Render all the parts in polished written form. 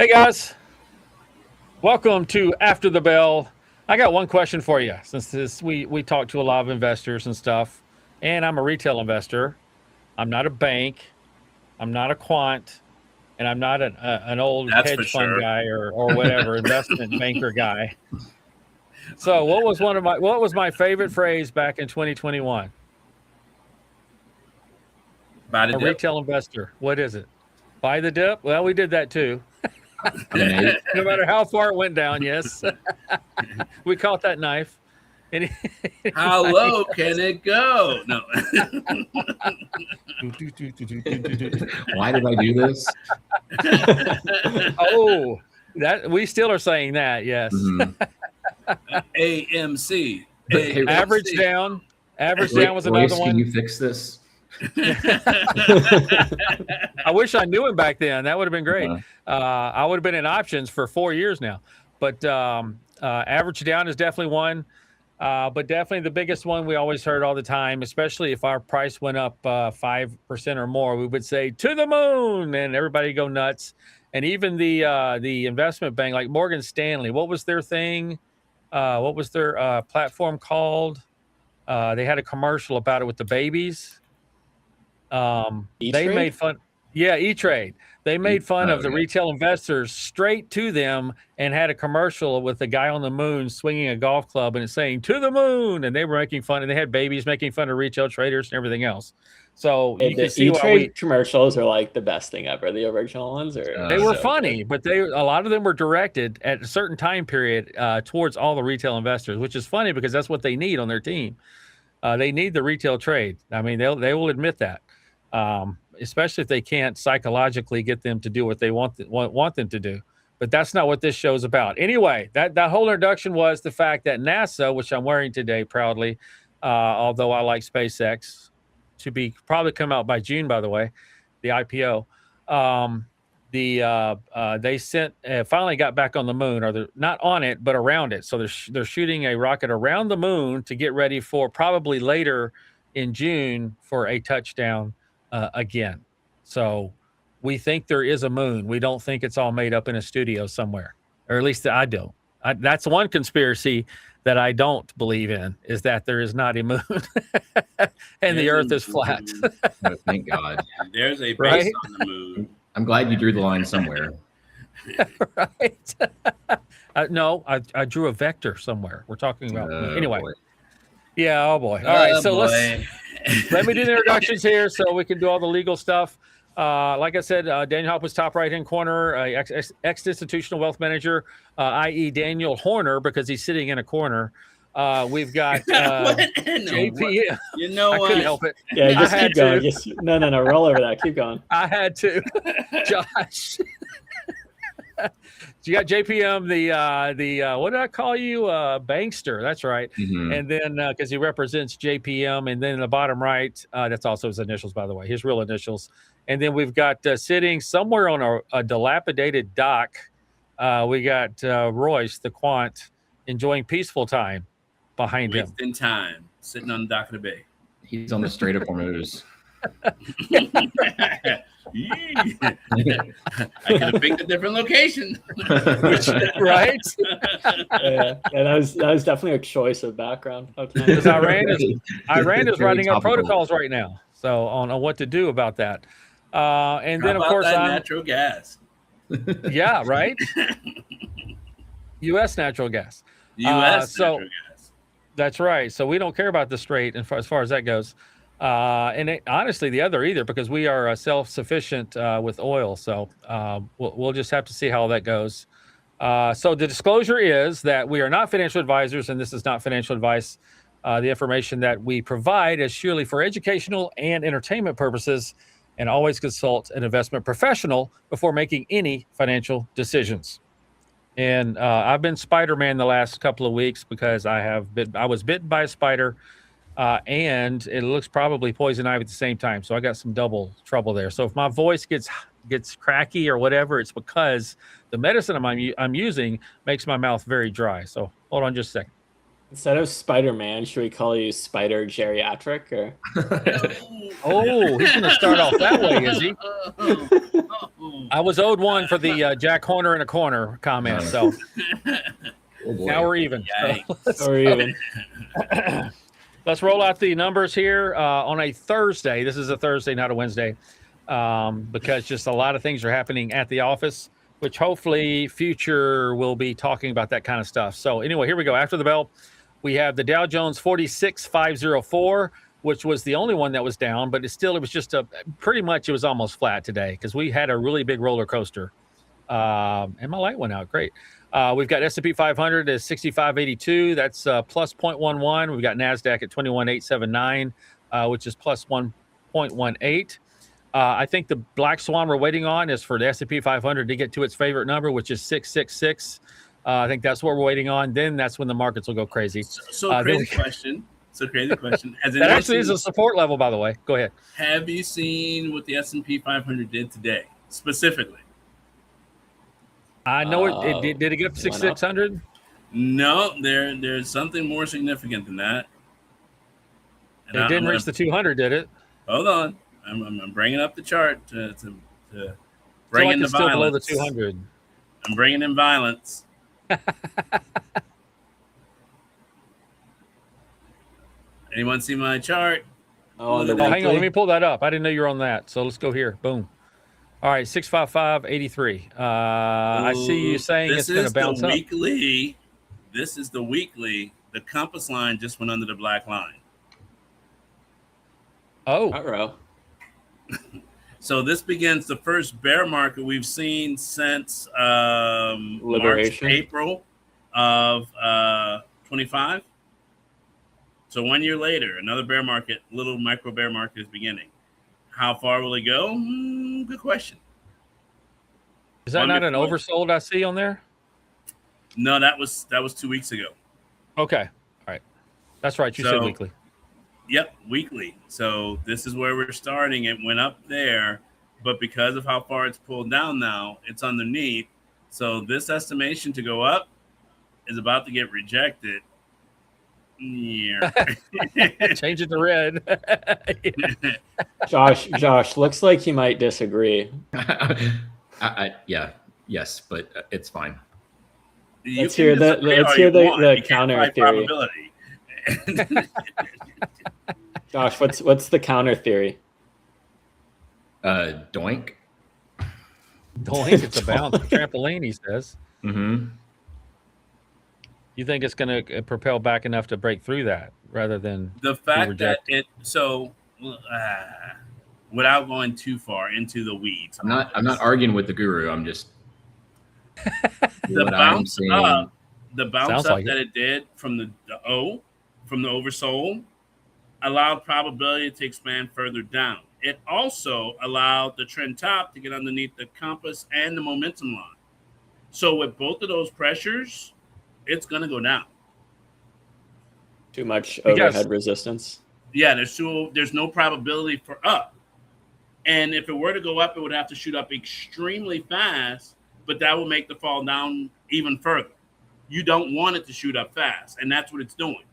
Hey guys, welcome to After the Bell. I got one question for you. Since we talk to a lot of investors and stuff, and I'm a retail investor. I'm not a bank. I'm not a quant, and I'm not an old That's for hedge fund sure. guy or whatever investment banker guy. So what was my favorite phrase back in 2021? Buy the A dip. retail investor. What is it? Buy the dip? Well, we did that too. No matter how far it went down, yes. We caught that knife. How low can it go? No. Why did I do this? Oh, that we still are saying that, yes. AMC. Hey, Average down. Average down was another Royce, one. Can you fix this? I wish I knew him back then. That would have been great. Yeah. I would have been in options for 4 years now. But average down is definitely one. But definitely the biggest one we always heard all the time, especially if our price went up 5% or more, we would say to the moon, and everybody go nuts. And even the investment bank, like Morgan Stanley, what was their thing? What was their platform called? They had a commercial about it with the babies. They made fun. Yeah, E-Trade. They made fun of the retail investors straight to them and had a commercial with the guy on the moon swinging a golf club and it's saying to the moon. And they were making fun, and they had babies making fun of retail traders and everything else. So you can see why commercials are like the best thing ever. The original ones they were funny, but a lot of them were directed at a certain time period towards all the retail investors, which is funny because that's what they need on their team. They need the retail trade. I mean, they will admit that. Especially if they can't psychologically get them to do what they want them to do. But that's not what this show's about. Anyway, that whole introduction was the fact that NASA, which I'm wearing today proudly, although I like SpaceX, to be probably come out by June, by the way, the IPO. They sent finally got back on the moon, or they're not on it, but around it. So they're shooting a rocket around the moon to get ready for probably later in June for a touchdown again. So we think there is a moon. We don't think it's all made up in a studio somewhere, or at least I don't. That's one conspiracy that I don't believe in, is that there is not a moon and the earth is flat. Oh, thank God. There's a base Right? on the moon. I'm glad you drew the line somewhere. Right. No, I drew a vector somewhere. We're talking about anyway. Boy. Yeah, oh boy. All right, so let me do the introductions here so we can do all the legal stuff. Like I said, Daniel Hopwood's top right-hand corner, ex-institutional wealth manager, i.e. Daniel Horner, because he's sitting in a corner. We've got JP. You know I what? couldn't help it. Yeah, just I had keep going. to. Just, no, roll over that. Keep going. I had to. Josh. You got JPM, the what did I call you? Bankster. That's right. Mhm. And then because he represents JPM, and then in the bottom right, that's also his initials, by the way, his real initials. And then we've got sitting somewhere on a dilapidated dock. We got Royce, the quant, enjoying peaceful time behind him. Wasting time, sitting on the dock of the bay. He's on the Strait of Hormuz. I could have picked a different location. Right? Yeah, that was definitely a choice of background. Because Iran is Very writing up topical. protocols right now, so on what to do about that. And then How of about course that I'm natural gas. yeah, right. U.S. natural gas. U.S. so- natural gas. That's right. So we don't care about the strait as far as that goes. Honestly, the other either, because we are self-sufficient with oil. So we'll just have to see how that goes. So the disclosure is that we are not financial advisors, and this is not financial advice. The information that we provide is surely for educational and entertainment purposes, and always consult an investment professional before making any financial decisions. And I've been Spider-Man the last couple of weeks because I was bitten by a spider, and it looks probably poison ivy at the same time. So I got some double trouble there. So if my voice gets cracky or whatever, it's because the medicine I'm using makes my mouth very dry. So hold on just a second. Instead of Spider-Man, should we call you Spider Geriatric or? Oh, he's going to start off that way, is he? I was owed one for the Jack Horner in a corner comment, so Oh, boy. now we're even. Yikes. Or even? Let's roll out the numbers here on a Thursday. This is a Thursday, not a Wednesday, because just a lot of things are happening at the office, which hopefully future will be talking about that kind of stuff. So anyway, here we go. After the bell, we have the Dow Jones 46,504, which was the only one that was down, but it was just pretty much, it was almost flat today because we had a really big roller coaster. And my light went out. Great. We've got S&P 500 at 6582. That's plus 0.11. We've got NASDAQ at 21,879, which is plus 1.18. I think the black swan we're waiting on is for the S&P 500 to get to its favorite number, which is 666. I think that's what we're waiting on. Then that's when the markets will go crazy. So crazy question. Has That actually is a support level, by the way. Go ahead. Have you seen what the S&P 500 did today, specifically? I know it did it get up to 6,600? No, there's something more significant than that. And It didn't reach the 200, did it? Hold on. I'm bringing up the chart to I bring feel in the it's still below the violence. 200. I'm bringing in violence. Anyone see my chart? Oh, the Oh, hang on. weekly? Let me pull that up. I didn't know you were on that. So let's go here. Boom. All right. 655.83. I see you saying it's going to bounce up. Weekly. This is the weekly. The compass line just went under the black line. Oh, Uh-oh. So this begins the first bear market we've seen since March, Liberation. April of 25. So 1 year later, another bear market, little micro bear market is beginning. How far will it go? Good question. is that One not an before- oversold I see on there? No, that was 2 weeks ago. Okay. All right. That's right. You said So- weekly. Yep, weekly. So this is where we're starting. It went up there, but because of how far it's pulled down now, it's underneath. So this estimation to go up is about to get rejected. Yeah. Change it to red. Josh, looks like he might disagree. Yeah, yes, but it's fine. You Let's can hear the- disagree let's all hear you the- want. the You can't counter fight theory. probability. Josh, what's the counter theory? Doink. Doink, it's a bounce. Trampoline, he says. Mm-hmm. You think it's going to propel back enough to break through that rather than The fact that rejected. without going too far into the weeds, I'm not arguing with the guru. I'm just the what I'm bounce saying. up, the bounce Sounds up like that it did from the oversold allowed probability to expand further down. It also allowed the trend top to get underneath the compass and the momentum line. So with both of those pressures, it's going to go down. Too much Because- overhead resistance. Yeah, there's no probability for up. And if it were to go up, it would have to shoot up extremely fast, but that will make the fall down even further. You don't want it to shoot up fast, and that's what it's doing.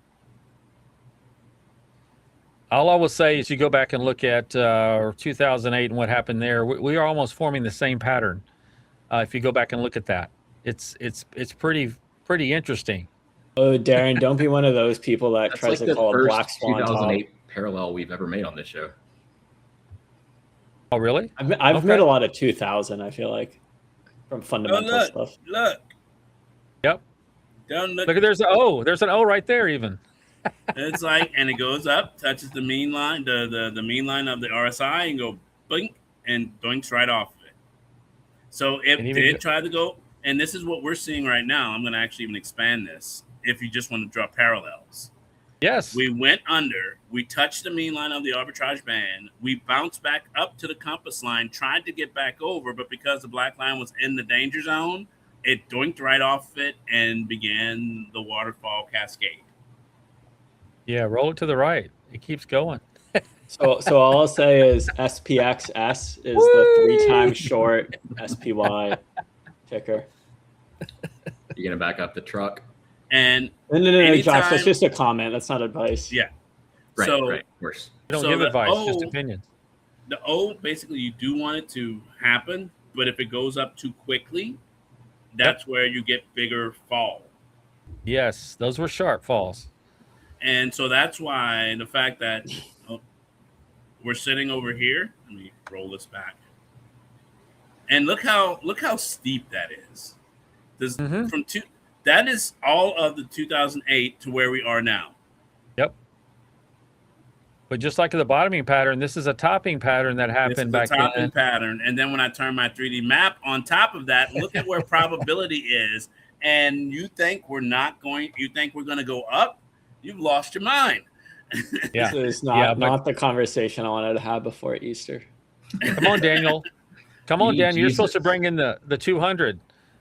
All I will say is you go back and look at 2008 and what happened there. We are almost forming the same pattern. If you go back and look at that, it's pretty interesting. Oh, Darin, don't be one of those people that That's tries like to the call a first black swan top. 2008 parallel we've ever made on this show. Oh, really? I've Okay. made a lot of 2000, I feel like, from fundamental look. stuff. Look. Yep. Don't look. Look at there's an O right there even. It's like, and it goes up, touches the mean line, the mean line of the RSI, and go blink, and doinks right off of it. So it And even did try to go, and this is what we're seeing right now. I'm going to actually even expand this if you just want to draw parallels. Yes. We went under, we touched the mean line of the arbitrage band, we bounced back up to the compass line, tried to get back over, but because the black line was in the danger zone, it doinked right off it and began the waterfall cascade. Yeah, roll it to the right. It keeps going. So all I'll say is SPXS is the 3 times short SPY ticker. You're gonna back up the truck. And No, Josh, that's anytime- just a comment. That's not advice. yeah, Right, So- right, of course. We don't So give the advice, just O- opinions. the O, basically, you do want it to happen, but if it goes up too quickly, that's where you get bigger fall. Yes, those were sharp falls. And so that's why the fact that we're sitting over here. Let me roll this back. And look how steep that is. This that is all of the 2008 to where we are now. Yep. But just like the bottoming pattern, this is a topping pattern that This happened is back a topping then. pattern. And then when I turn my 3D map on top of that, look at where probability is. And you think we're going to go up? You've lost your mind. Yeah. This is not the conversation I wanted to have before Easter. Come on, Daniel. Come on, Dan. You're supposed to Jesus. bring in the 200.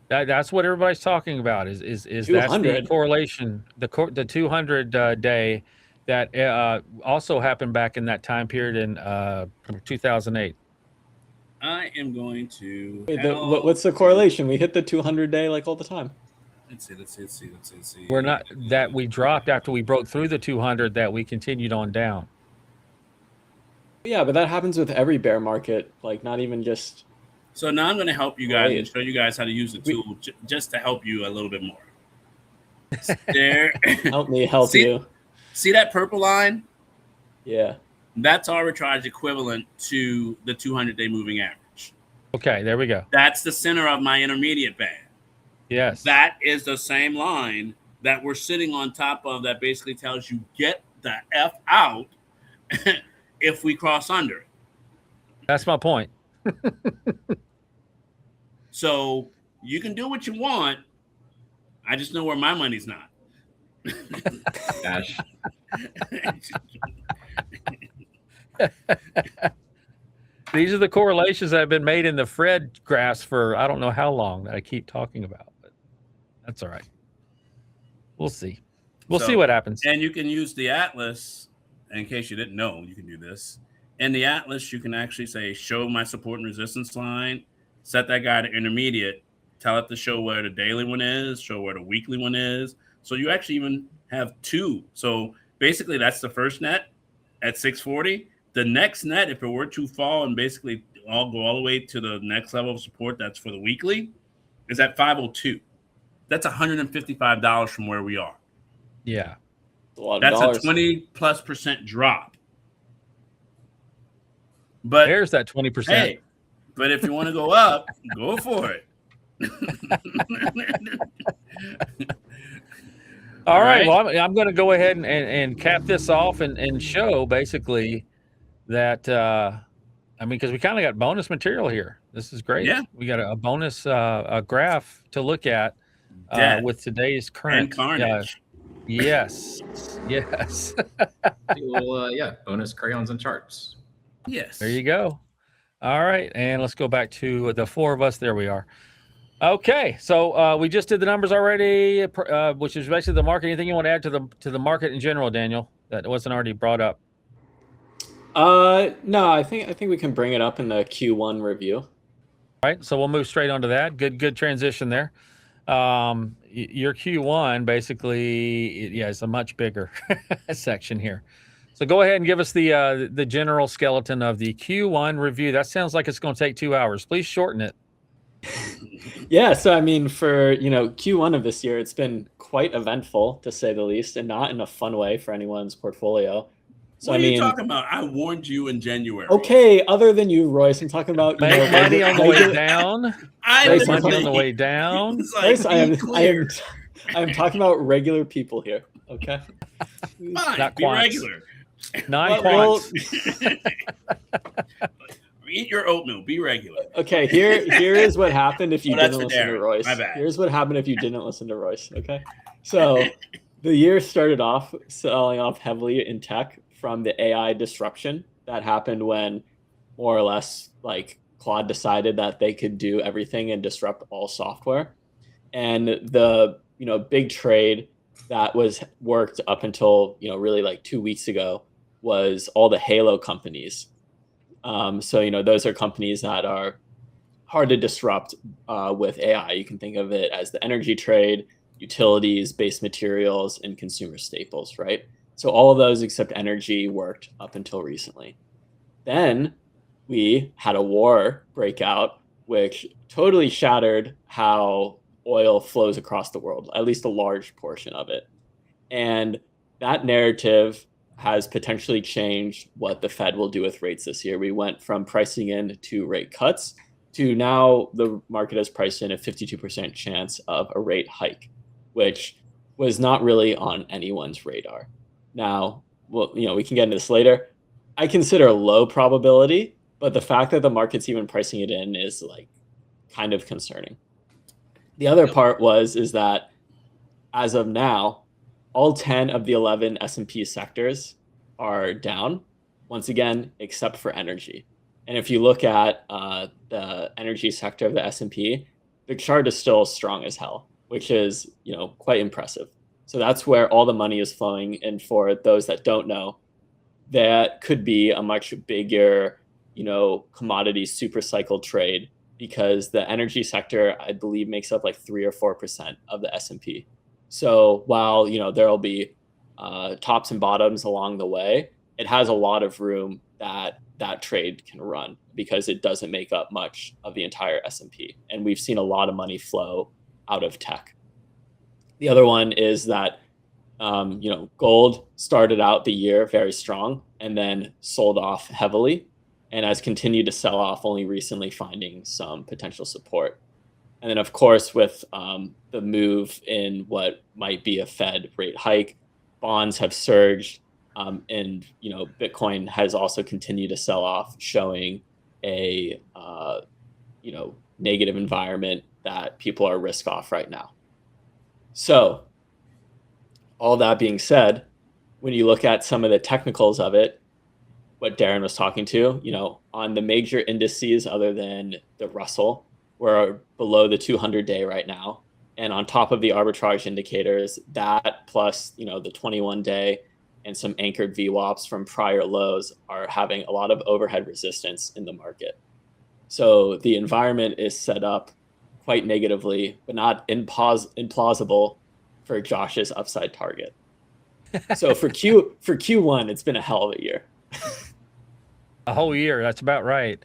That's what everybody's talking about. Is that's the 200? correlation, the 200 day that also happened back in that time period in 2008. I am going to. Wait, what's the correlation? We hit the 200 day like all the time. Let's see. We're not that we dropped after we broke through the 200 that we continued on down. Yeah, but that happens with every bear market. Like not even just. So now I'm going to help you guys Right. and show you guys how to use the tool just to help you a little bit more. There. Help me help See- you. See that purple line? Yeah. That's arbitrage equivalent to the 200-day moving average. Okay, there we go. That's the center of my intermediate band. Yes. That is the same line that we're sitting on top of that basically tells you get the F out if we cross under it. That's my point. So you can do what you want. I just know where my money's not. Gosh. These are the correlations that have been made in the Fred graphs for I don't know how long that I keep talking about, but that's all right. We'll see. We'll see what happens. And you can use the Atlas, in case you didn't know, you can do this. In the Atlas, you can actually say, show my support and resistance line, set that guy to intermediate, tell it to show where the daily one is, show where the weekly one is. So you actually even have two. So basically, that's the first net at 640. The next net, if it were to fall and basically go all the way to the next level of support, that's for the weekly, is at 502. That's $155 from where we are. Yeah. A lot of That's dollars. a 20+% drop. But There's that 20%. hey, but if you want to go up, go for it. All right. Well, I'm going to go ahead and cap this off and show basically that, because we kind of got bonus material here. This is great. Yeah. We got a bonus a graph to look at Death with today's current. and carnage. Yes. Yes. Well, bonus crayons and charts. Yes. There you go. All right. And let's go back to the four of us. There we are. Okay. So we just did the numbers already, which is basically the market. Anything you want to add to the market in general, Daniel, that wasn't already brought up? No, I think we can bring it up in the Q1 review. All right. So we'll move straight onto that. Good transition there. Your Q1 basically, it's a much bigger section here. So go ahead and give us the general skeleton of the Q1 review. That sounds like it's going to take 2 hours. Please shorten it. Yeah, so I mean, for Q1 of this year, it's been quite eventful to say the least, and not in a fun way for anyone's portfolio. So What are you talking about? I warned you in January. Okay, other than you, Royce, I'm talking about Make money on the way down. I Make Royce, money on the literally- way down. It's like, Royce, I be clear. am talking about regular people here. Okay. Fine, Not be quants. regular. Non-quants. Eat your oatmeal. Be regular. Okay, here is what happened if you Oh, that's didn't for listen to Darin. Royce. My bad. Here's what happened if you didn't listen to Royce. Okay, so the year started off selling off heavily in tech from the AI disruption that happened when more or less like Claude decided that they could do everything and disrupt all software. And the big trade that was worked up until really like 2 weeks ago was all the Halo companies. So those are companies that are hard to disrupt with AI. You can think of it as the energy trade, utilities, base materials, and consumer staples, right? So all of those except energy worked up until recently. Then we had a war break out, which totally shattered how oil flows across the world, at least a large portion of it. And that narrative has potentially changed what the Fed will do with rates this year. We went from pricing in 2 rate cuts to now the market has priced in a 52% chance of a rate hike, which was not really on anyone's radar. Now, well, we can get into this later. I consider a low probability, but the fact that the market's even pricing it in is like kind of concerning. The other part is that as of now, all 10 of the 11 S&P sectors are down, once again, except for energy. And if you look at the energy sector of the S&P, the chart is still strong as hell, which is quite impressive. So that's where all the money is flowing. And for those that don't know, that could be a much bigger, commodity super cycle trade, because the energy sector, I believe, makes up like 3 or 4% of the S&P. So while there will be tops and bottoms along the way, it has a lot of room that trade can run because it doesn't make up much of the entire S&P. And we've seen a lot of money flow out of tech. The other one is that gold started out the year very strong and then sold off heavily, and has continued to sell off, only recently finding some potential support. And then, of course, with the move in what might be a Fed rate hike, bonds have surged, and Bitcoin has also continued to sell off, showing a negative environment that people are risk off right now. So, all that being said, when you look at some of the technicals of it, what Darin was talking to, on the major indices other than the Russell, we're below the 200-day right now. And on top of the arbitrage indicators, that plus, the 21-day and some anchored VWAPs from prior lows are having a lot of overhead resistance in the market. So the environment is set up quite negatively, but not implausible for Josh's upside target. So for Q1, it's been a hell of a year. A whole year, that's about right.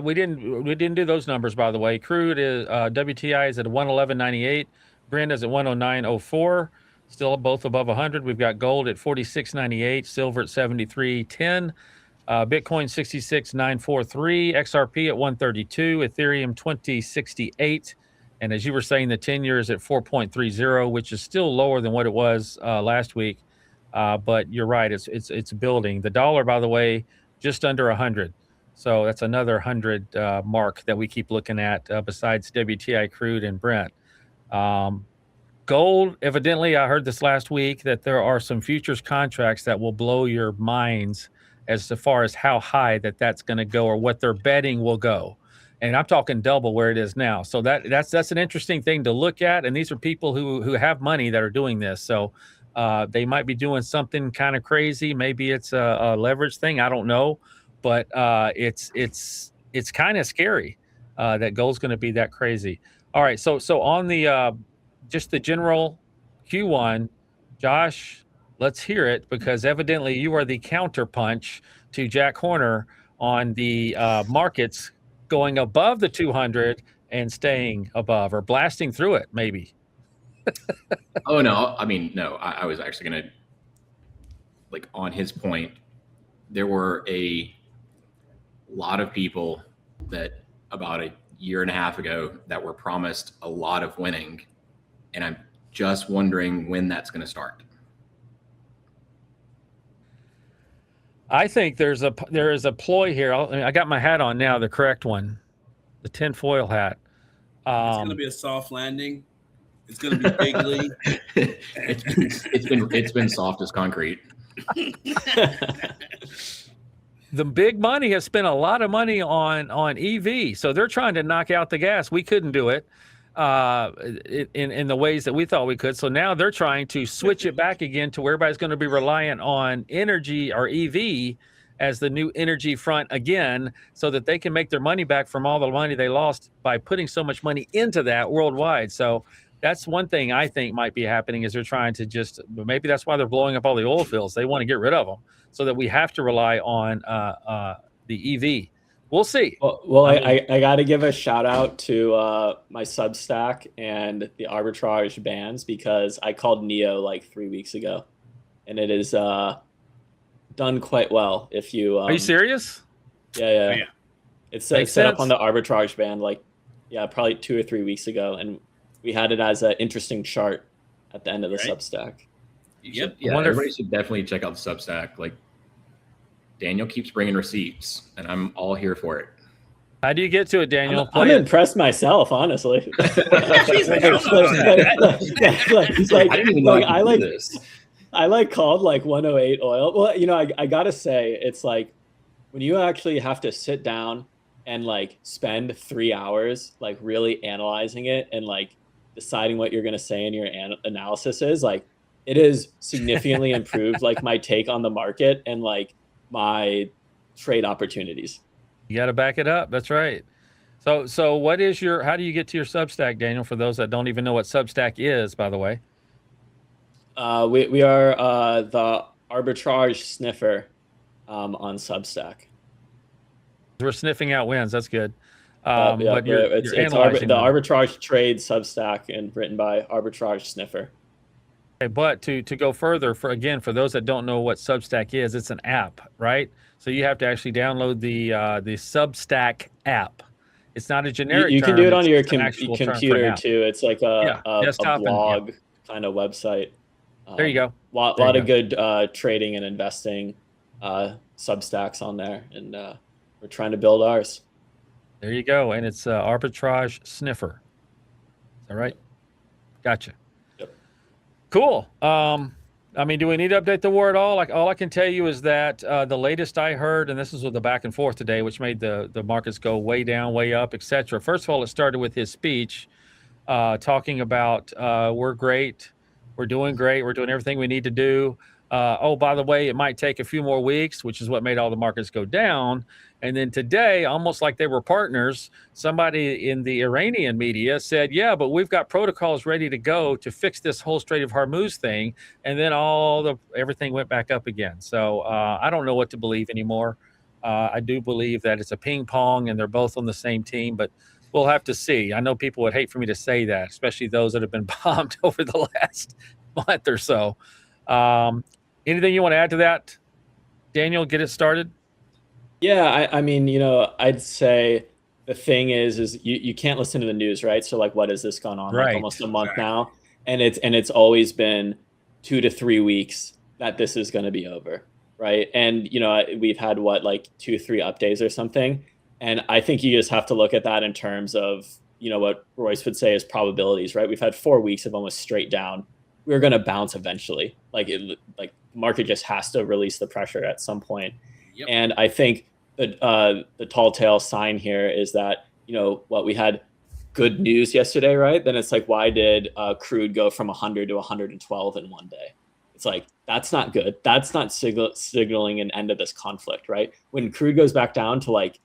We didn't do those numbers, by the way. Crude is WTI is at 111.98, Brent is at 109.04, still both above 100. We've got gold at 46.98, silver at 73.10, Bitcoin 66.943, XRP at 132, Ethereum 20.68, and as you were saying, the 10-year is at 4.30, which is still lower than what it was last week. But you're right, it's building. The dollar, by the way, just under 100. So that's another 100 mark that we keep looking at besides WTI crude and Brent. Gold, evidently, I heard this last week that there are some futures contracts that will blow your minds as far as how high that's going to go, or what they're betting will go. And I'm talking double where it is now. So that's an interesting thing to look at. And these are people who have money that are doing this. So they might be doing something kind of crazy. Maybe it's a leverage thing. I don't know. But it's kind of scary that gold's going to be that crazy. All right, so on the just the general Q1, Josh, let's hear it, because evidently you are the counterpunch to Jack Horner on the markets going above the 200 and staying above, or blasting through it, maybe. Oh no, no. I was actually gonna, on his point, there were a lot of people that about a year and a half ago that were promised a lot of winning, and I'm just wondering when that's going to start. I think there is a ploy here. I got my hat on now, the correct one, the tinfoil hat. It's going to be a soft landing. It's going to be bigly. it's been soft as concrete. The big money has spent a lot of money on EV, so they're trying to knock out the gas. We couldn't do it in the ways that we thought we could. So now they're trying to switch it back again to where everybody's going to be reliant on energy or EV as the new energy front again, so that they can make their money back from all the money they lost by putting so much money into that worldwide. So That's one thing I think might be happening is they're trying to just, maybe that's why they're blowing up all the oil fields. They want to get rid of them so that we have to rely on the EV. We'll see. Well, I got to give a shout out to my Substack and the Arbitrage bands, because I called Neo like 3 weeks ago, and it is done quite well. If you Are you serious? Yeah. Yeah. It's set up on the Arbitrage band like probably 2 or 3 weeks ago, and we had it as an interesting chart at the end of the Substack. Yep. Yeah, everybody should definitely check out the Substack. Like, Daniel keeps bringing receipts, and I'm all here for it. How do you get to it, Daniel? I'm impressed myself, honestly. I called like 108 oil. Well, you know, I gotta say, it's like when you actually have to sit down and like spend 3 hours like really analyzing it and like deciding what you're gonna say in your analysis is like, it is significantly improved like my take on the market and like my trade opportunities. You got to back it up. That's right. So what is how do you get to your Substack, Daniel, for those that don't even know what Substack is, by the way? We are the Arbitrage Sniffer on Substack. We're sniffing out wins. That's good. But it's the Arbitrage Trade Substack and written by Arbitrage Sniffer. Okay, but to go further, for those that don't know what Substack is, it's an app, right? So you have to actually download the Substack app. It's not a generic. You can term, do it on your computer too. It's like a blog kind of website. There you go. Lot of good trading and investing Substacks on there, and we're trying to build ours. There you go, and it's Arbitrage Sniffer. Is that right? Gotcha. Yep. Cool. I mean, do we need to update the war at all? Like, all I can tell you is that the latest I heard, and this is with the back and forth today, which made the markets go way down, way up, etc. First of all, it started with his speech talking about we're great, we're doing great, we're doing everything we need to do. Oh, by the way, it might take a few more weeks, which is what made all the markets go down. And then today, almost like they were partners, somebody in the Iranian media said, yeah, but we've got protocols ready to go to fix this whole Strait of Hormuz thing. And then everything went back up again. So I don't know what to believe anymore. I do believe that it's a ping pong and they're both on the same team, but we'll have to see. I know people would hate for me to say that, especially those that have been bombed over the last month or so. Anything you want to add to that, Daniel? Get it started. Yeah, I mean, you know, I'd say the thing is you can't listen to the news, right? So like, what has this gone on? Right. Like almost a month now, and it's always been 2 to 3 weeks that this is going to be over, right? And you know, we've had like 2, 3 updates or something, and I think you just have to look at that in terms of, you know, what Royce would say is probabilities, right? We've had 4 weeks of almost straight down. We're going to bounce eventually. Like market just has to release the pressure at some point. Yep. And I think the tall tale sign here is that, you know, we had good news yesterday, right? Then it's like, why did crude go from 100 to 112 in one day? It's like, that's not good. That's not signaling an end of this conflict, right? When crude goes back down to like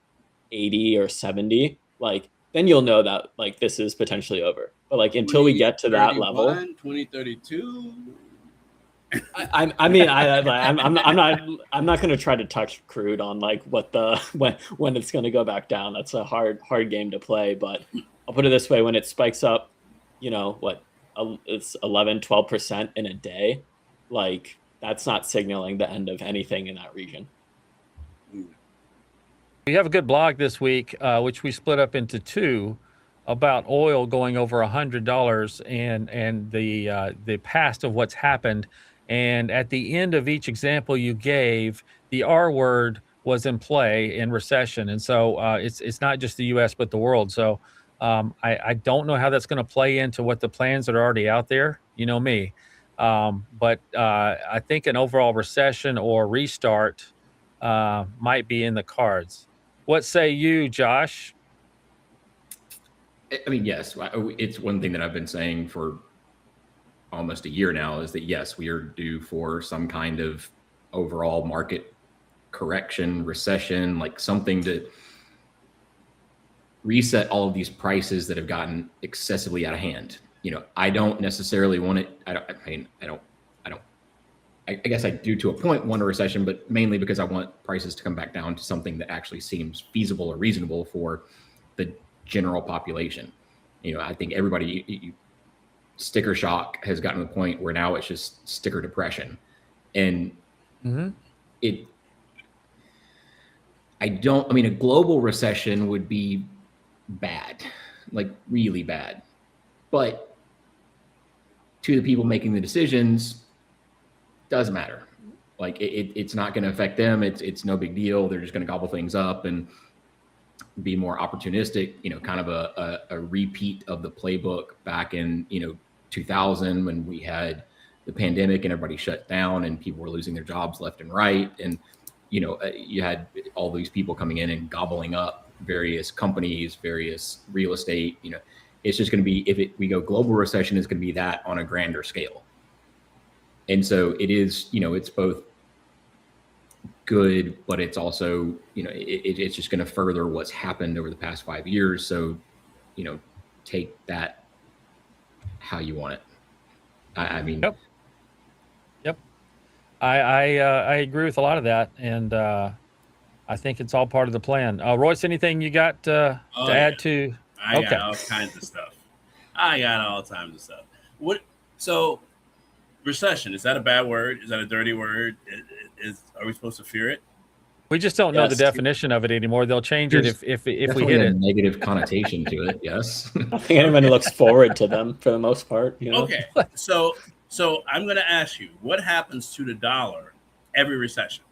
80 or 70, like, then you'll know that like this is potentially over. But like until we get to that level, 2032. I'm not going to try to touch crude on like when it's going to go back down. That's a hard game to play. But I'll put it this way: when it spikes up, you know it's 11-12% in a day. Like that's not signaling the end of anything in that region. We have a good blog this week, which we split up into 2, about oil going over $100 and the past of what's happened. And at the end of each example you gave, the R word was in play in recession. And so it's not just the U.S., but the world. So I don't know how that's going to play into what the plans that are already out there. You know me. But I think an overall recession or restart might be in the cards. What say you, Josh? I mean, yes, it's one thing that I've been saying for almost a year now is that, yes, we are due for some kind of overall market correction, recession, like something to reset all of these prices that have gotten excessively out of hand. I don't necessarily want it. I guess I do to a point want a recession, but mainly because I want prices to come back down to something that actually seems feasible or reasonable for the general population. I think everybody, sticker shock has gotten to the point where now it's just sticker depression. And a global recession would be bad, like really bad. But to the people making the decisions, doesn't matter. Like it's not going to affect them. It's no big deal. They're just going to gobble things up and be more opportunistic, kind of a repeat of the playbook back in, 2000 when we had the pandemic and everybody shut down and people were losing their jobs left and right. And, you had all these people coming in and gobbling up various companies, various real estate, it's just going to be, we go global recession, it's going to be that on a grander scale. And so it is, it's both good, but it's also, it's just going to further what's happened over the past 5 years. So, take that how you want it. Yep. I agree with a lot of that. And I think it's all part of the plan. Royce, anything you got to add to? I got all kinds of stuff. So recession, is that a bad word? Is that a dirty word? Are we supposed to fear it? We just don't know the definition of it anymore. They'll change it if we hit it. Negative connotation to it, yes. I think anyone looks forward to them for the most part. Okay, so I'm going to ask you, what happens to the dollar every recession?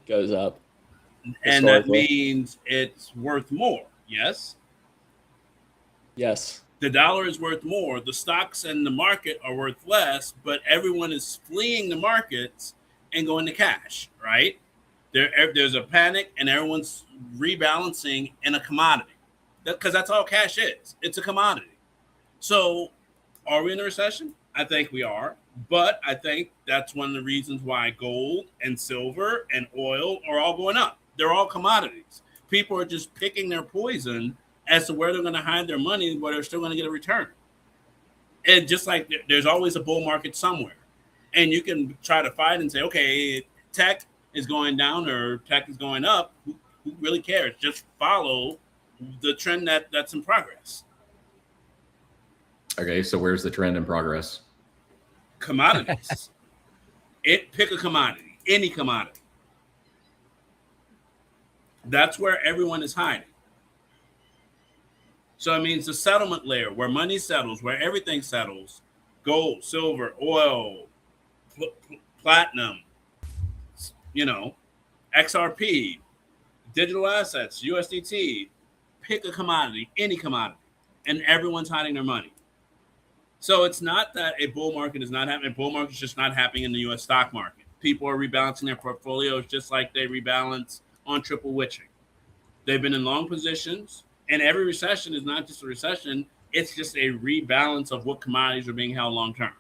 Goes up. And that means it's worth more, yes? Yes. The dollar is worth more. The stocks and the market are worth less, but everyone is fleeing the markets and going to cash, right? There's a panic and everyone's rebalancing in a commodity because that's all cash is. It's a commodity. So are we in a recession? I think we are, but I think that's one of the reasons why gold and silver and oil are all going up. They're all commodities. People are just picking their poison as to where they're going to hide their money, where they're still going to get a return. And just like there's always a bull market somewhere. And you can try to fight and say, okay, tech is going down or tech is going up. Who really cares? Just follow the trend that's in progress. Okay, so where's the trend in progress? Commodities. Pick a commodity, any commodity. That's where everyone is hiding. So it means the settlement layer where money settles, where everything settles, gold, silver, oil, platinum, XRP, digital assets, USDT, pick a commodity, any commodity, and everyone's hiding their money. So it's not that a bull market is not happening. A bull market is just not happening in the U.S. stock market. People are rebalancing their portfolios just like they rebalance on triple witching. They've been in long positions, and every recession is not just a recession. It's just a rebalance of what commodities are being held long term.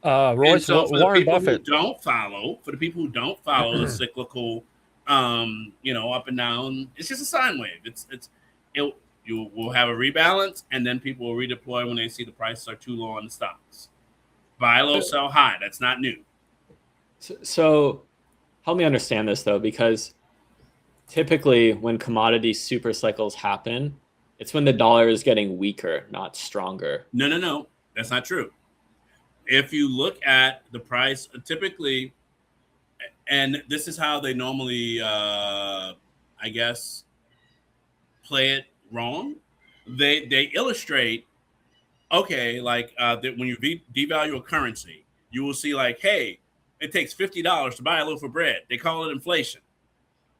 Royce, so Warren Buffett. For the people who don't follow the cyclical, up and down, it's just a sine wave. You will have a rebalance, and then people will redeploy when they see the prices are too low on the stocks. Buy low, sell high. That's not new. So help me understand this, though, because typically when commodity super cycles happen, it's when the dollar is getting weaker, not stronger. No. That's not true. If you look at the price, typically, and this is how they normally, play it wrong. They illustrate, okay, like that when you devalue a currency, you will see like, hey, it takes $50 to buy a loaf of bread. They call it inflation,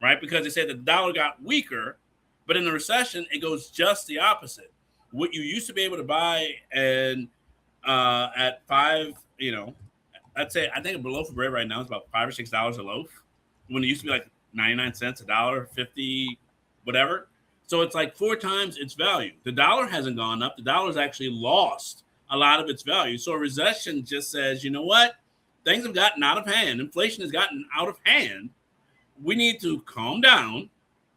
right? Because they said the dollar got weaker, but in the recession, it goes just the opposite. What you used to be able to buy and at $5, I think a loaf of bread right now is about $5 or $6 a loaf, when it used to be like 99 cents, $1.50, whatever. So it's like 4 times its value. The dollar hasn't gone up. The dollar's actually lost a lot of its value. So a recession just says, you know what? Things have gotten out of hand. Inflation has gotten out of hand. We need to calm down,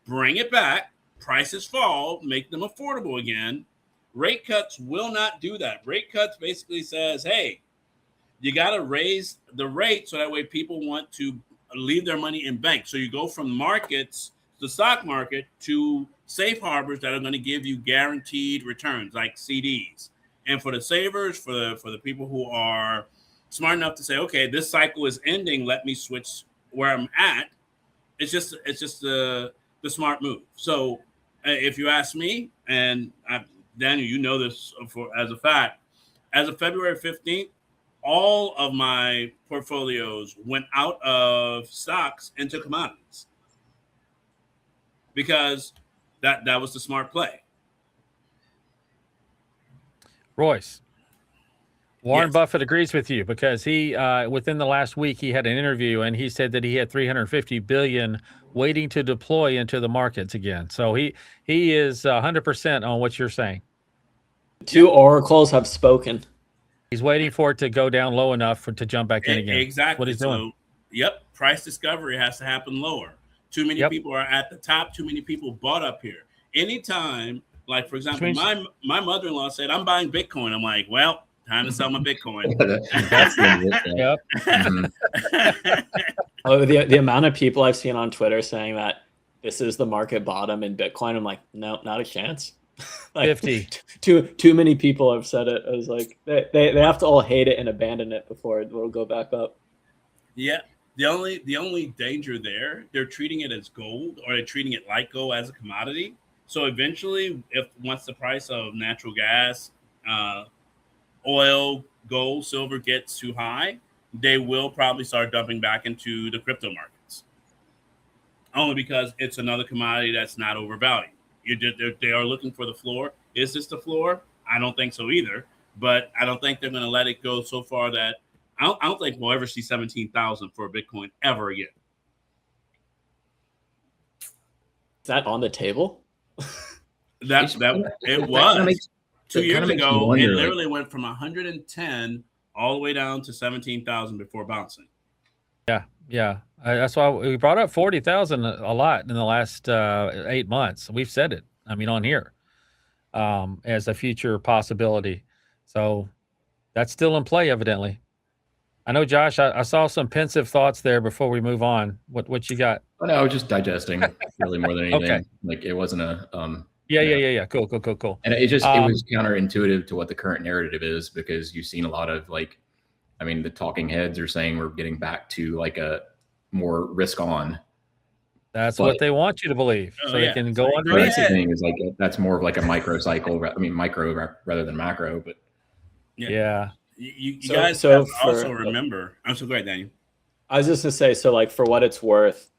bring it back, prices fall, make them affordable again, Rate cuts will not do that. Rate cuts basically says, hey, you got to raise the rate so that way people want to leave their money in banks. So you go from markets, the stock market, to safe harbors that are going to give you guaranteed returns like CDs. And for the savers, for the people who are smart enough to say, okay, this cycle is ending, let me switch where I'm at. It's just the smart move. So if you ask me, and Daniel, you know this as a fact, as of February 15th, all of my portfolios went out of stocks into commodities because that was the smart play. Royce, Warren Yes. Buffett agrees with you because he, within the last week, he had an interview and he said that he had 350 billion waiting to deploy into the markets again. So he is 100% on what you're saying. Two oracles have spoken. He's waiting for it to go down low enough to jump back in again. Exactly. What he's doing. So, yep, price discovery has to happen lower. Too many people are at the top. Too many people bought up here. Anytime, like for example, my mother-in-law said, "I'm buying Bitcoin." I'm like, well, time to sell my Bitcoin. Yep. Oh, the amount of people I've seen on Twitter saying that this is the market bottom in Bitcoin, I'm like, no, not a chance. Like, 50. Too many people have said it. I was like, they have to all hate it and abandon it before it will go back up. Yeah. The only danger there, they're treating it as gold, or they're treating it like gold as a commodity. So eventually, once the price of natural gas, oil, gold, silver gets too high, they will probably start dumping back into the crypto markets. Only because it's another commodity that's not overvalued. They are looking for the floor. Is this the floor? I don't think so either. But I don't think they're going to let it go so far that I don't think we'll ever see 17,000 for a Bitcoin ever again. Is that on the table? It was 2 years ago. It literally went from 110 all the way down to 17,000 before bouncing. Yeah. That's why we brought up 40,000 a lot in the last 8 months. We've said it, I mean, on here as a future possibility. So that's still in play, evidently. I know, Josh, I saw some pensive thoughts there before we move on. What you got? Oh, no, I was just digesting really more than anything. Okay. Like it wasn't a Yeah. Cool. And it was counterintuitive to what the current narrative is, because you've seen a lot of the talking heads are saying we're getting back to like a more risk on. That's what they want you to believe, so they can go under. That's the thing is that's more of like a micro cycle. I mean, micro rather than macro, but yeah. You guys also remember. I'm so great, Daniel. I was just gonna say, so like for what it's worth,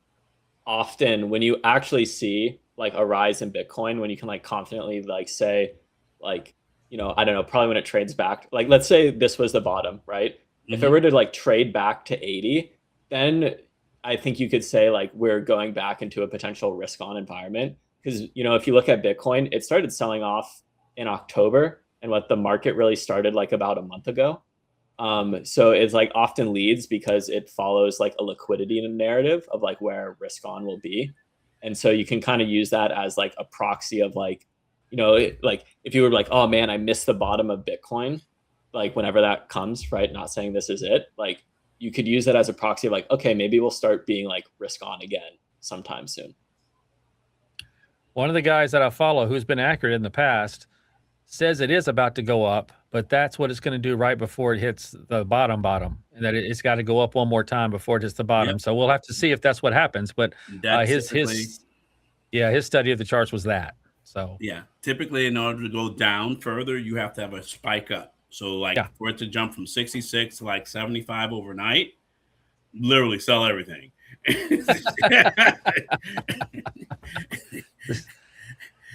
often when you actually see like a rise in Bitcoin, when you can like confidently like say, like, you know, I don't know, probably when it trades back, like let's say this was the bottom, right? Mm-hmm. If it were to like trade back to 80, then I think you could say like we're going back into a potential risk on environment. Because, you know, if you look at Bitcoin, it started selling off in October, and what the market really started like about a month ago. So it's like often leads because it follows like a liquidity narrative of like where risk on will be. And so you can kind of use that as like a proxy of like, you know, like if you were like, oh man, I missed the bottom of Bitcoin, like whenever that comes, right? Not saying this is it. Like you could use that as a proxy of like, okay, maybe we'll start being like risk on again sometime soon. One of the guys that I follow who's been accurate in the past says it is about to go up, but that's what it's going to do right before it hits the bottom, and that it's got to go up one more time before it hits the bottom. Yep. So we'll have to see if that's what happens. But his study of the charts was that. So yeah, typically in order to go down further, you have to have a spike up. So like for it to jump from 66 to like 75 overnight, literally sell everything.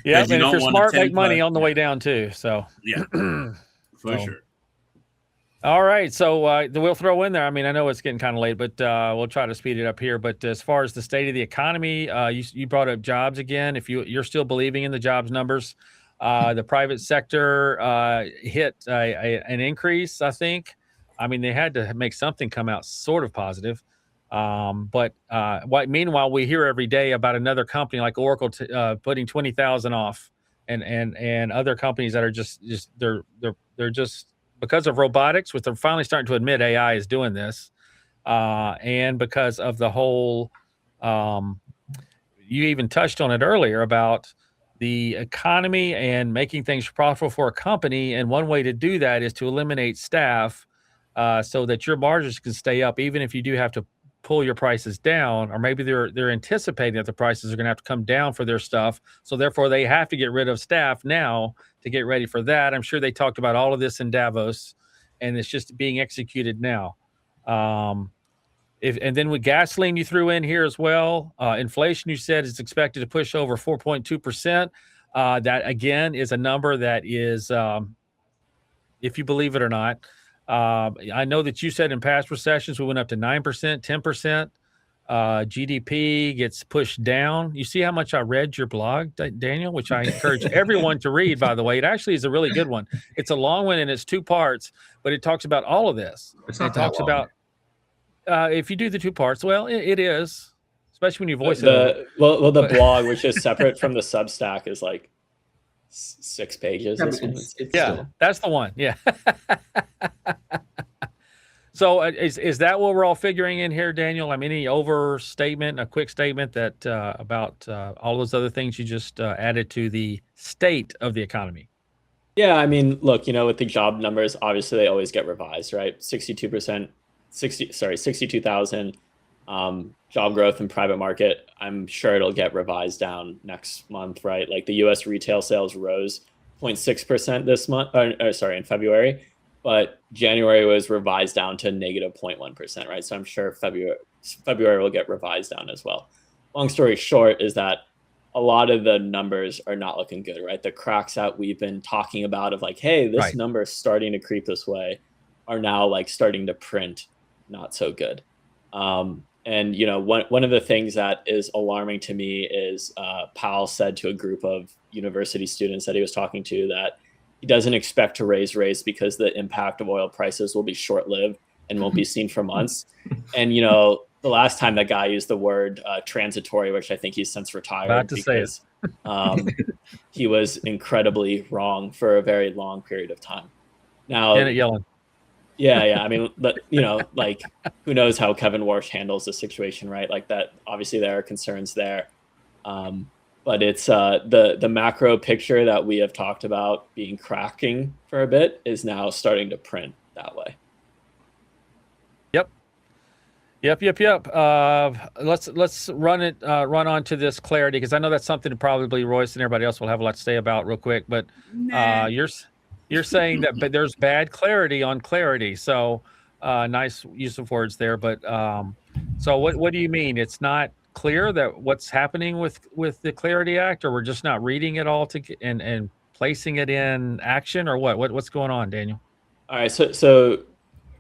Yeah, and if you're smart, make money on the way down too. So yeah, for sure. All right, so we'll throw in there. I mean, I know it's getting kind of late, but we'll try to speed it up here. But as far as the state of the economy, you brought up jobs again. If you're still believing in the jobs numbers, the private sector hit an increase, I think. I mean, they had to make something come out sort of positive. But meanwhile, we hear every day about another company like Oracle putting 20,000 off and other companies that are just they're just, because of robotics, which they're finally starting to admit AI is doing this, and because of the whole, you even touched on it earlier about the economy and making things profitable for a company. And one way to do that is to eliminate staff, so that your margins can stay up, even if you do have to pull your prices down, or maybe they're anticipating that the prices are going to have to come down for their stuff. So therefore they have to get rid of staff now to get ready for that. I'm sure they talked about all of this in Davos, and it's just being executed now. And then with gasoline, you threw in here as well. Inflation, you said, is expected to push over 4.2%. That again is a number that is, if you believe it or not. I know that you said in past recessions we went up to 9%, 10%. GDP gets pushed down. You see how much I read your blog, Daniel, which I encourage everyone to read, by the way. It actually is a really good one. It's a long one and it's 2 parts, but it talks about all of this. It's not it talks long. about, if you do the 2 parts, well, it is, especially when you voice it. The blog, which is separate from the Substack, is like 6 pages. Yeah, that's the one. Yeah. So is that what we're all figuring in here, Daniel? I mean, any overstatement, a quick statement that about all those other things you just added to the state of the economy? Yeah, I mean, look, with the job numbers, obviously they always get revised, right? 62,000 job growth in private market. I'm sure it'll get revised down next month, right? Like the U.S. retail sales rose 0.6% this month, in February, but January was revised down to negative 0.1%, right? So I'm sure February will get revised down as well. Long story short is that a lot of the numbers are not looking good, right? The cracks that we've been talking about of like, hey, this number is starting to creep this way, are now like starting to print not so good. And one of the things that is alarming to me is Powell said to a group of university students that he was talking to that he doesn't expect to raise rates because the impact of oil prices will be short-lived and won't be seen for months. And the last time that guy used the word transitory, which I think he's since retired, because he was incredibly wrong for a very long period of time. Now, Janet Yellen. Yeah. I mean, but like, who knows how Kevin Warsh handles the situation, right? Like that. Obviously, there are concerns there, but it's the macro picture that we have talked about being cracking for a bit is now starting to print that way. Yep. Let's run on to this clarity, because I know that's something that probably Royce and everybody else will have a lot to say about real quick. But you're saying that but there's bad clarity on clarity. So nice use of words there. But so what do you mean? It's not clear that what's happening with the Clarity Act, or we're just not reading it all and placing it in action, or what's going on, Daniel? All right. So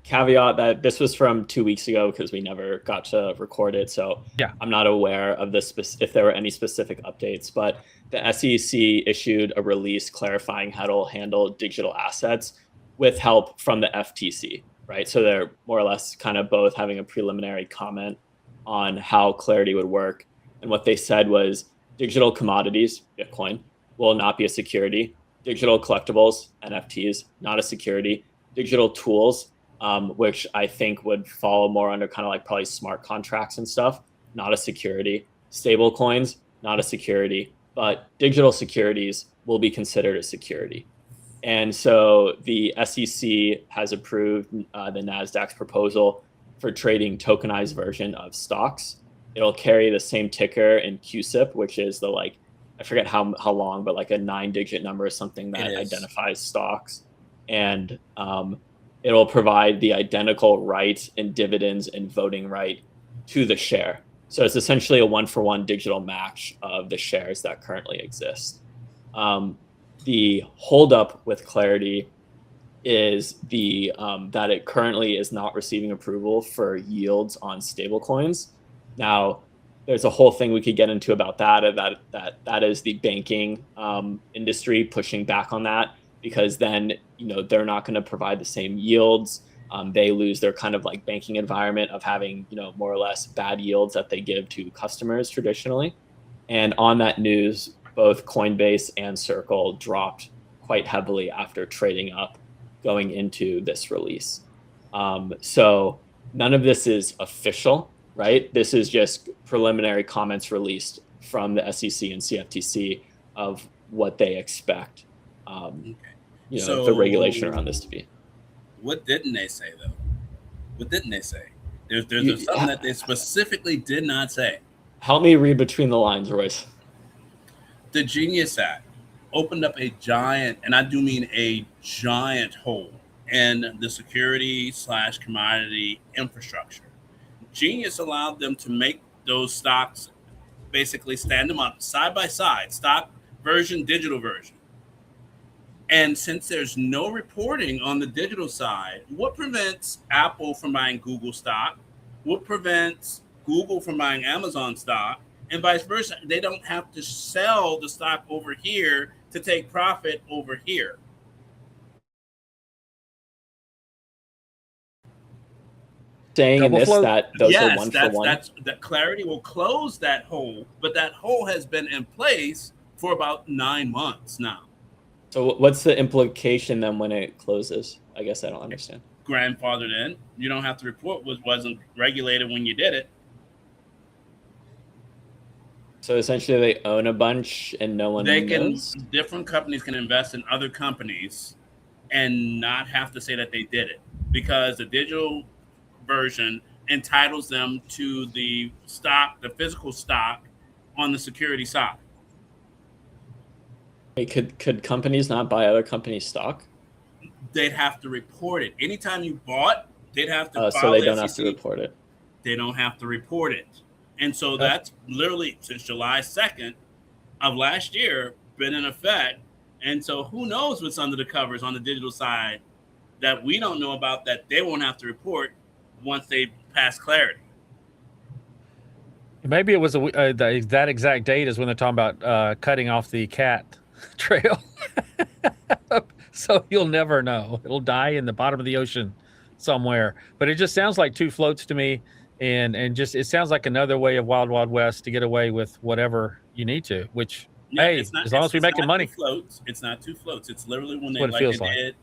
caveat that this was from 2 weeks ago because we never got to record it. So yeah, I'm not aware of this if there were any specific updates, but the SEC issued a release clarifying how to handle digital assets with help from the FTC, right? So they're more or less kind of both having a preliminary comment on how Clarity would work. And what they said was digital commodities, Bitcoin, will not be a security. Digital collectibles, NFTs, not a security. Digital tools, which I think would fall more under kind of like probably smart contracts and stuff, not a security. Stable coins, not a security, but digital securities will be considered a security. And so the SEC has approved the NASDAQ's proposal for trading tokenized version of stocks. It'll carry the same ticker in QSIP, which is the I forget how long, but like a 9-digit number or something that identifies stocks. And it'll provide the identical rights and dividends and voting right to the share. So it's essentially a 1-for-1 digital match of the shares that currently exist. The holdup with Clarity is that it currently is not receiving approval for yields on stablecoins. Now, there's a whole thing we could get into about that is the banking industry pushing back on that, because then they're not going to provide the same yields. They lose their kind of like banking environment of having more or less bad yields that they give to customers traditionally. And on that news, both Coinbase and Circle dropped quite heavily after trading up going into this release. So none of this is official, right? This is just preliminary comments released from the SEC and CFTC of what they expect, the regulation around this to be. What didn't they say, though? What didn't they say? There's something that they specifically did not say. Help me read between the lines, Royce. The Genius Act opened up a giant, and I do mean a giant hole in the security/commodity infrastructure. Genius allowed them to make those stocks, basically stand them up side by side, stock version, digital version. And since there's no reporting on the digital side, what prevents Apple from buying Google stock? What prevents Google from buying Amazon stock? And vice versa. They don't have to sell the stock over here to take profit over here. Saying in this that those are one for one. That clarity will close that hole, but that hole has been in place for about 9 months now. So what's the implication then when it closes? I guess I don't understand. Grandfathered in. You don't have to report what wasn't regulated when you did it. So essentially they own a bunch and no one knows? Different companies can invest in other companies and not have to say that they did it, because the digital version entitles them to the stock, the physical stock on the security side. Wait, could companies not buy other companies' stock? They'd have to report it. Anytime you bought, they'd have to. So they don't have to report it. They don't have to report it, and so that's literally since July 2nd of last year been in effect. And so who knows what's under the covers on the digital side that we don't know about that they won't have to report once they pass clarity. Maybe it was that exact date is when they're talking about cutting off the cat trail. So you'll never know. It'll die in the bottom of the ocean somewhere. But it just sounds like two floats to me, and just it sounds like another way of Wild Wild West to get away with whatever you need to, which as long as we're making money. It's not two floats. It's literally when they did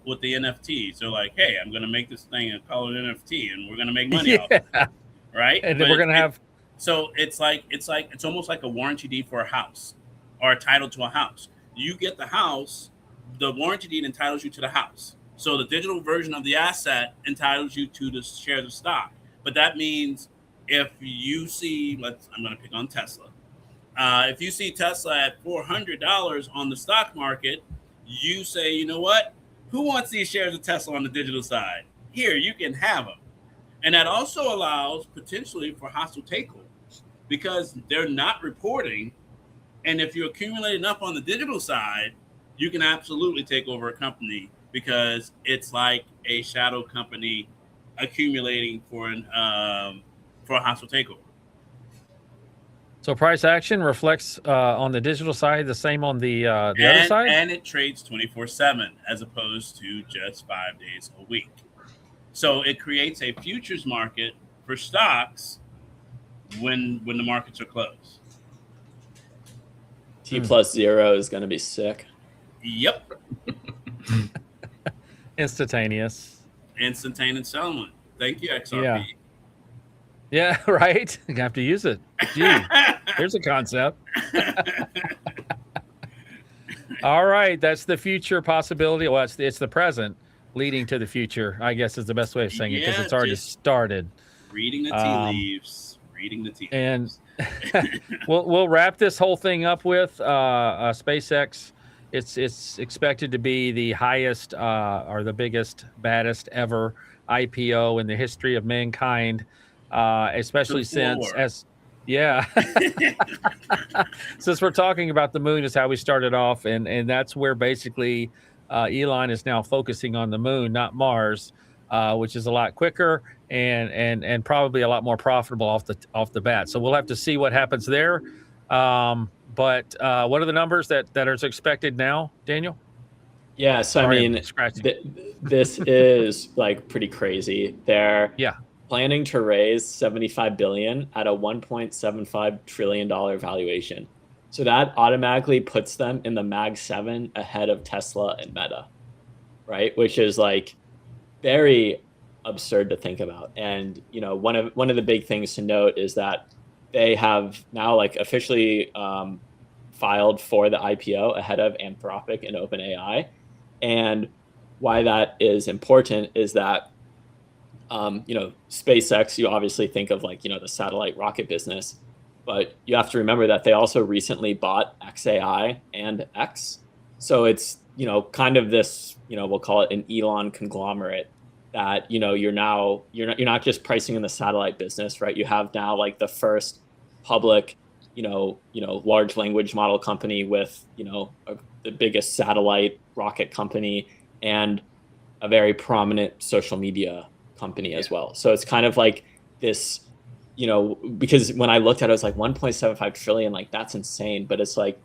with the NFTs. They're like, hey, I'm gonna make this thing and call it NFT, and we're gonna make money off it. Right? And then we're gonna have so it's almost like a warranty deed for a house or a title to a house. You get the house, the warranty deed entitles you to the house. So the digital version of the asset entitles you to the shares of stock. But that means if you see, I'm going to pick on Tesla. If you see Tesla at $400 on the stock market, you say, you know what? Who wants these shares of Tesla on the digital side? Here, you can have them. And that also allows potentially for hostile takeovers because they're not reporting. And if you accumulate enough on the digital side, you can absolutely take over a company because it's like a shadow company accumulating for a hostile takeover. So price action reflects on the digital side the same on the other side? And it trades 24/7 as opposed to just 5 days a week. So it creates a futures market for stocks when the markets are closed. T+0 is going to be sick. Yep. Instantaneous settlement. Thank you, XRP. Yeah, right. You have to use it. Gee, here's a concept. All right, that's the future possibility. Well, it's the present leading to the future, I guess is the best way of saying it, because it's already started. Reading the tea leaves. And we'll wrap this whole thing up with SpaceX. It's expected to be the highest or the biggest, baddest ever IPO in the history of mankind, especially since since we're talking about the moon is how we started off, and that's where basically Elon is now focusing on the moon, not Mars, which is a lot quicker and probably a lot more profitable off the bat. So we'll have to see what happens there. But what are the numbers that are expected now, Daniel? Yeah, so Sorry, I mean, this is like pretty crazy. They're planning to raise $75 billion at a $1.75 trillion valuation. So that automatically puts them in the Mag 7 ahead of Tesla and Meta, right? Which is like very absurd to think about. And one of the big things to note is that they have now like officially filed for the IPO ahead of Anthropic and OpenAI. And why that is important is that SpaceX, you obviously think of like the satellite rocket business, but you have to remember that they also recently bought XAI and X. So it's kind of this we'll call it an Elon conglomerate that you're not just pricing in the satellite business, right? You have now like the first public large language model company with the biggest satellite rocket company and a very prominent social media company as well. So it's kind of like this, because when I looked at it, I was like 1.75 trillion, like that's insane. But it's like,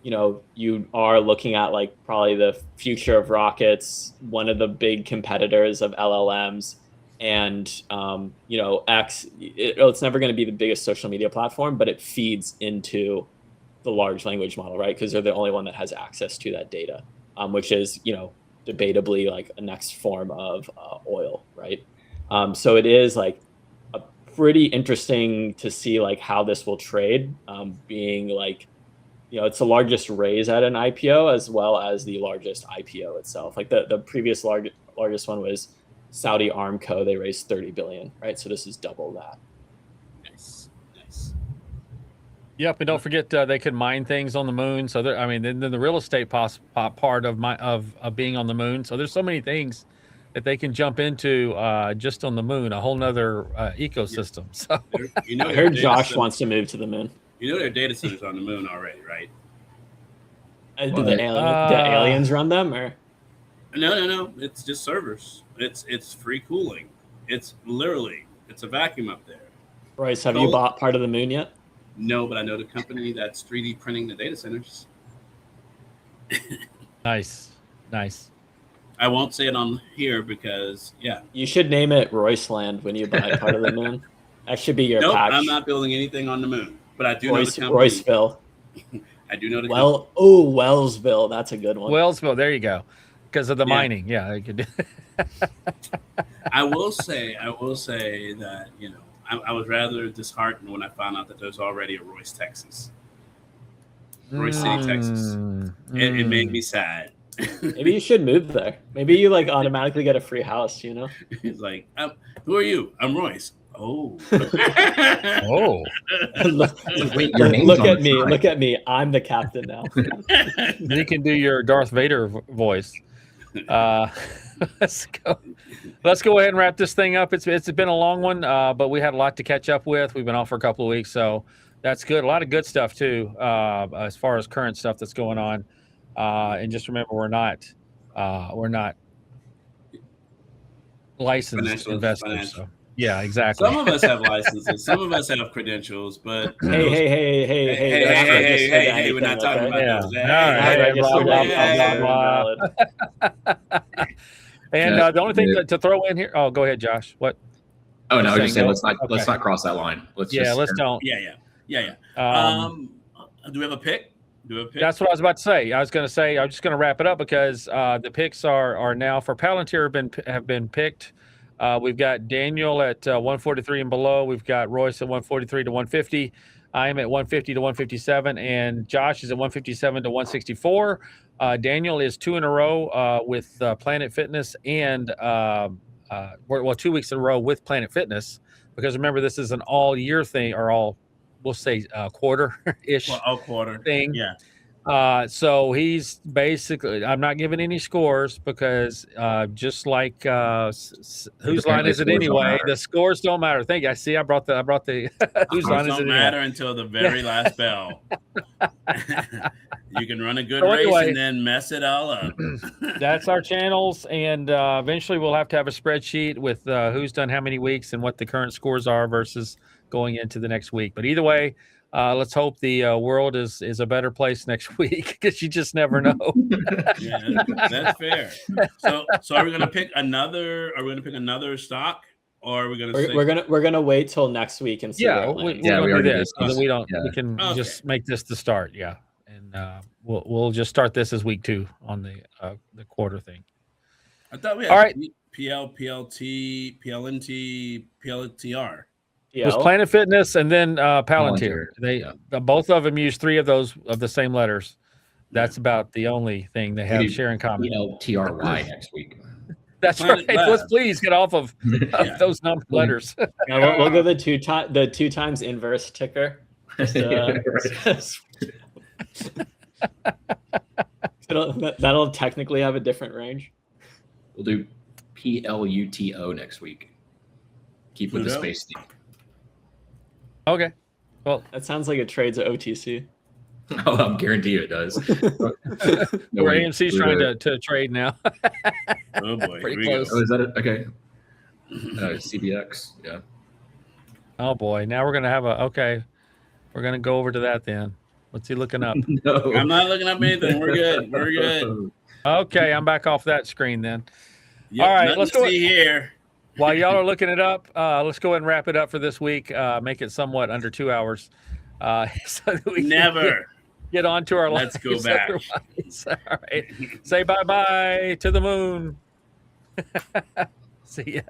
you are looking at like probably the future of rockets, one of the big competitors of LLMs, and X. It's never going to be the biggest social media platform, but it feeds into the large language model, right? Because they're the only one that has access to that data, which is debatably like a next form of oil, right? So it is like a pretty interesting to see like how this will trade, being like it's the largest raise at an IPO as well as the largest IPO itself. Like the previous largest one was Saudi Aramco. They raised 30 billion, right? So this is double that. Nice. Yep, and don't forget they could mine things on the moon. So then the real estate part of being on the moon. So there's so many things that they can jump into just on the moon, a whole nother ecosystem. So I heard Josh wants to move to the moon. There are data centers on the moon already, right? Do the aliens run them, or? No. It's just servers. It's free cooling. It's a vacuum up there. Royce, have you bought part of the moon yet? No, but I know the company that's 3D printing the data centers. Nice. I won't say it on here because, you should name it Royce Land when you buy part of the moon. That should be your patch. I'm not building anything on the moon, but I do know the company. Royceville. I do know the company. Wellsville. That's a good one. Wellsville. There you go. Because of the mining. Yeah. I could. I will say that, I was rather disheartened when I found out that there's already a Royce, Texas. Royce City, Texas. It made me sad. Maybe you should move there. Maybe you like automatically get a free house, It's like, who are you? I'm Royce. Oh. Look at me. I'm the captain now. You can do your Darth Vader voice. Let's go ahead and wrap this thing up. It's been a long one, but we had a lot to catch up with. We've been off for a couple of weeks, so that's good. A lot of good stuff too, as far as current stuff that's going on. And just remember, we're not licensed investors. So. Yeah, exactly. Some of us have licenses. Some of us have credentials, but hey, we're not talking about those. And the only thing to throw in here. Oh, go ahead, Josh. What? Oh no, I was just saying let's not cross that line. Let's don't. Yeah. Do we have a pick? That's what I was about to say. I was just going to wrap it up because the picks are now for Palantir have been picked. We've got Daniel at 143 and below. We've got Royce at 143 to 150. I am at 150 to 157, and Josh is at 157 to 164. Daniel is 2 in a row with Planet Fitness and 2 weeks in a row with Planet Fitness, because remember, this is an all year thing, or we'll say quarter-ish thing. Yeah. So he's basically, I'm not giving any scores because just like whose line is it anyway? The scores don't matter. Thank you. I brought the whose line is it? Don't matter until the very last bell. You can run a good race and then mess it all up. That's our channels, and eventually we'll have to have a spreadsheet with who's done how many weeks and what the current scores are versus going into the next week. But either way, let's hope the world is a better place next week, because you just never know. Yeah, that's fair. So are we going to pick another? Are we going to pick another stock? or are we gonna? We're gonna wait till next week and see. Yeah, where it we, lands. we're Yeah, we gonna do already this so that discussed we it. don't. Yeah. We can Okay. just make this the start. Yeah, and we'll just start this as week 2 on the quarter thing. I thought we had All right. PL, PLT, PLNT, PLTR. It was PL? Planet Fitness and then Palantir. Palantir, They yeah. both of them use 3 of those of the same letters. That's about the only thing they have do share in common. PLTRY next week. That's Planet right. Lab. Let's please get off of Yeah. those number letters. Yeah, we'll go the two times inverse ticker. Just, that'll technically have a different range. We'll do PLUTO next week. Keep with the Pluto? space theme. Okay. Well, That sounds like it trades at OTC. Oh, I'm guarantee you it does. No where way. AMC's trying to trade now. Oh boy, Pretty here we close. go. Oh, is that it? Okay. CBX. Yeah. Oh boy. Now we're gonna have okay. We're gonna go over to that then. What's he looking up? No. I'm not looking up anything. We're good. We're good. Okay, I'm back off that screen then. Yep, All right, nothing let's to go. see here. While y'all are looking it up, let's go ahead and wrap it up for this week. Make it somewhat under 2 hours. So that we can Never. get on to our Let's go lives back. otherwise. All right. Say bye-bye to the moon. See ya.